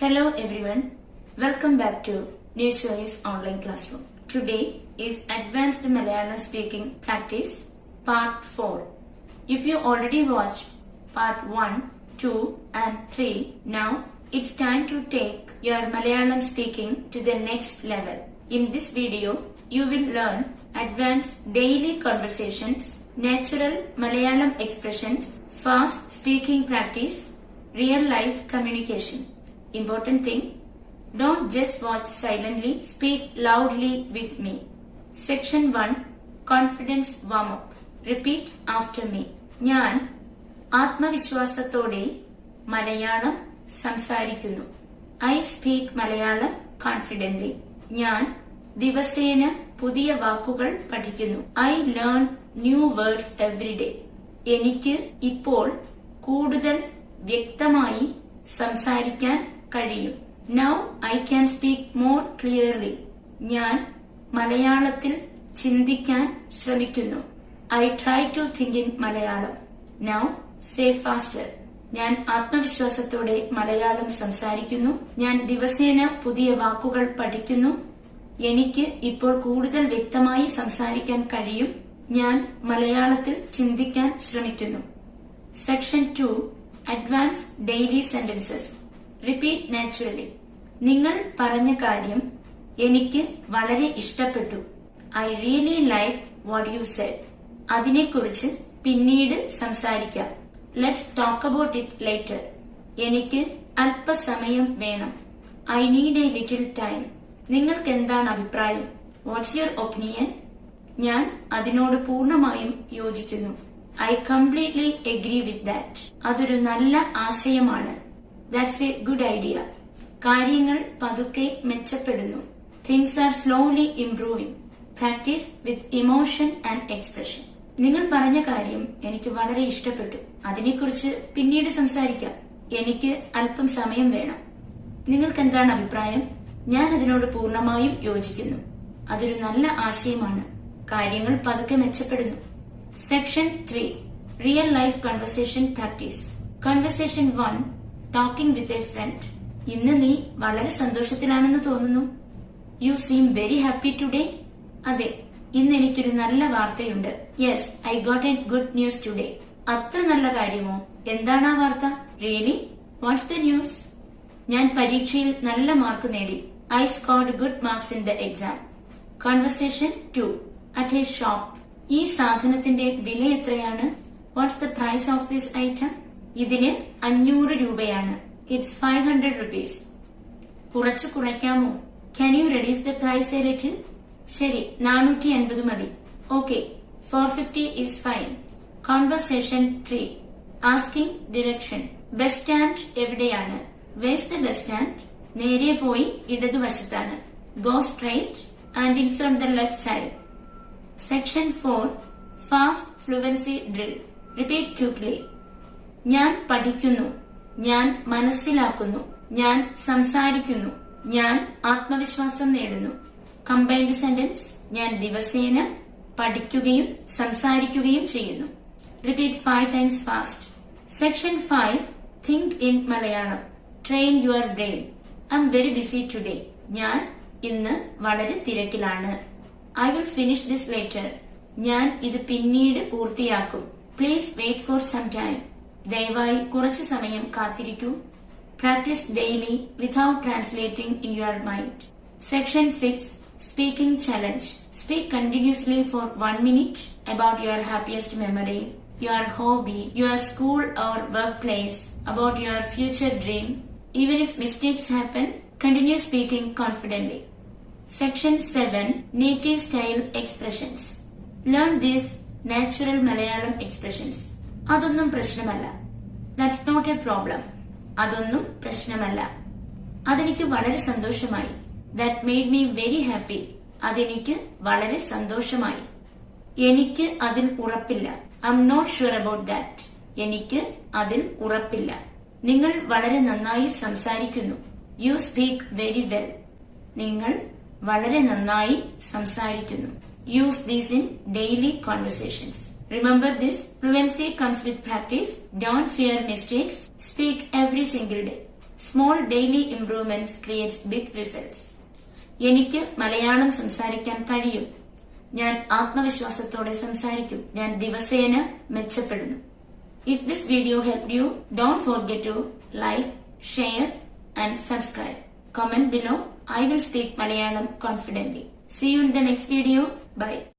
Hello everyone, welcome back to New Choice Online Classroom. Today is Advanced Malayalam Speaking Practice Part 4. If you already watched Part 1, 2 and 3, now it's time to take your Malayalam speaking to the next level. In this video, you will learn advanced daily conversations, natural Malayalam expressions, fast speaking practice, real life communication. Important thing, don't just watch silently, speak loudly with me. Section 1, Confidence Warm-up. Repeat after me. ഞാൻ ആത്മവിശ്വാസത്തോടെ മലയാളം സംസാരിക്കുന്നു. I speak Malayalam confidently. ഞാൻ ദിവസേന പുതിയ വാക്കുകൾ പഠിക്കുന്നു. I learn new words every day. എനിക്ക് ഇപ്പോൾ കൂടുതൽ വ്യക്തമായി സംസാരിക്കാൻ കഴിയും. Now I can speak more clearly. ഞാൻ മലയാളത്തിൽ ചിന്തിക്കാൻ ശ്രമിക്കുന്നു. I try to think in Malayalam. Now say faster. ഞാൻ ആത്മവിശ്വാസത്തോടെ മലയാളം സംസാരിക്കുന്നു. ഞാൻ ദിവസേന പുതിയ വാക്കുകൾ പഠിക്കുന്നു. എനിക്ക് ഇപ്പോൾ കൂടുതൽ വ്യക്തമായി സംസാരിക്കാൻ കഴിയും. ഞാൻ മലയാളത്തിൽ ചിന്തിക്കാൻ ശ്രമിക്കുന്നു. Section 2, Advanced Daily Sentences. Repeat naturally. നിങ്ങൾ പറഞ്ഞ കാര്യം എനിക്ക് വളരെ ഇഷ്ടപ്പെട്ടു. I really like what you said. അതിനെക്കുറിച്ച് പിന്നീട് സംസാരിക്കാം. Let's talk about it later. എനിക്ക് അല്പസമയം വേണം. I need a little time. നിങ്ങൾക്ക് എന്താണ് അഭിപ്രായം? What's your opinion? ഞാൻ അതിനോട് പൂർണ്ണമായും യോജിക്കുന്നു. I completely agree with that. അതൊരു നല്ല ആശയമാണ്. That's a good idea. കാര്യങ്ങൾ പതുക്കെ മെച്ചപ്പെടുന്നു. Things are slowly improving. Practice with emotion and expression. നിങ്ങൾ പറഞ്ഞ കാര്യം എനിക്ക് വളരെ ഇഷ്ടപ്പെട്ടു. അതിനെക്കുറിച്ച് പിന്നീട് സംസാരിക്കാം. എനിക്ക് അല്പം സമയം വേണം. നിങ്ങൾക്ക് എന്താണ് അഭിപ്രായം? ഞാൻ അതിനോട് പൂർണ്ണമായും യോജിക്കുന്നു. അതൊരു നല്ല ആശയമാണ്. കാര്യങ്ങൾ പതുക്കെ മെച്ചപ്പെടുന്നു. Section 3, Real Life Conversation Practice. Conversation 1, Talking with a Friend. ഇന്ന് നീ വളരെ സന്തോഷത്തിലാണെന്ന് തോന്നുന്നു. You seem very happy today. അതെ, ഇന്ന് എനിക്കൊരു നല്ല വാർത്തയുണ്ട്. Yes, I got a good news today. അത്ര നല്ല കാര്യമോ? എന്താണ് ആ വാർത്ത? Really? What's the news? ഞാൻ പരീക്ഷയിൽ നല്ല മാർക്ക് നേടി. I scored good marks in the exam. Conversation 2, At a shop. ഈ സാധനത്തിന്റെ വില എത്രയാണ്? What's the price of this item? ഇതിന് 500 രൂപയാണ്. It's 500 rupees. കുറച്ച് കുറയ്ക്കാമോ? Can you reduce the price a little? ശരി, 450 മതി. Okay, 450 is fine. Conversation 3, Asking direction. Bus stand എവിടെയാണ്? Where's the bus stand? നേരെ പോയി ഇടതുവശത്താണ്. Go straight and insert the left side. Section 4, Fast Fluency Drill. Repeat quickly. ഞാൻ പഠിക്കുന്നു. ഞാൻ മനസ്സിലാക്കുന്നു. ഞാൻ സംസാരിക്കുന്നു. ഞാൻ ആത്മവിശ്വാസം നേടുന്നു. Combined sentence. ഞാൻ ദിവസേന പഠിക്കുകയും സംസാരിക്കുകയും ചെയ്യുന്നു. Repeat 5 times fast. Section 5, Think in Malayalam. Train your brain. I'm very busy today. ഞാൻ ഇന്ന് വളരെ തിരക്കിലാണ്. I will finish this later. ഞാൻ ഇത് പിന്നീട് പൂർത്തിയാക്കും. Please wait for some time. ദയവായി കുറച്ചു സമയം കാത്തിരിക്കൂ. Practice daily without translating in your mind. Section 6, Speaking Challenge. Speak continuously for 1 minute about your happiest memory, your hobby, your school or workplace, about your future dream. Even if mistakes happen, continue speaking confidently. Section 7, Native Style Expressions. Learn these natural Malayalam expressions. അതൊന്നും പ്രശ്നമല്ല. That's not a problem. അതൊന്നും പ്രശ്നമല്ല. അതെനിക്ക് വളരെ സന്തോഷമായി. That made me very happy. അതെനിക്ക് വളരെ സന്തോഷമായി. എനിക്ക് അതിൽ ഉറപ്പില്ല. I'm not sure about that. എനിക്ക് അതിൽ ഉറപ്പില്ല. നിങ്ങൾ വളരെ നന്നായി സംസാരിക്കുന്നു. You speak very well. നിങ്ങൾ വളരെ നന്നായി സംസാരിക്കുന്നു. Use these in daily conversations. Remember this, fluency comes with practice. Don't fear mistakes. Speak every single day. Small daily improvements creates big results. എനിക്ക് മലയാളം സംസാരിക്കാൻ കഴിയും. ഞാൻ ആത്മവിശ്വാസത്തോടെ സംസാരിക്കും. ഞാൻ ദിവസേന മെച്ചപ്പെടുന്നു. If this video helped you, don't forget to like, share and subscribe. Comment below. I will speak Malayalam confidently. See you in the next video. Bye.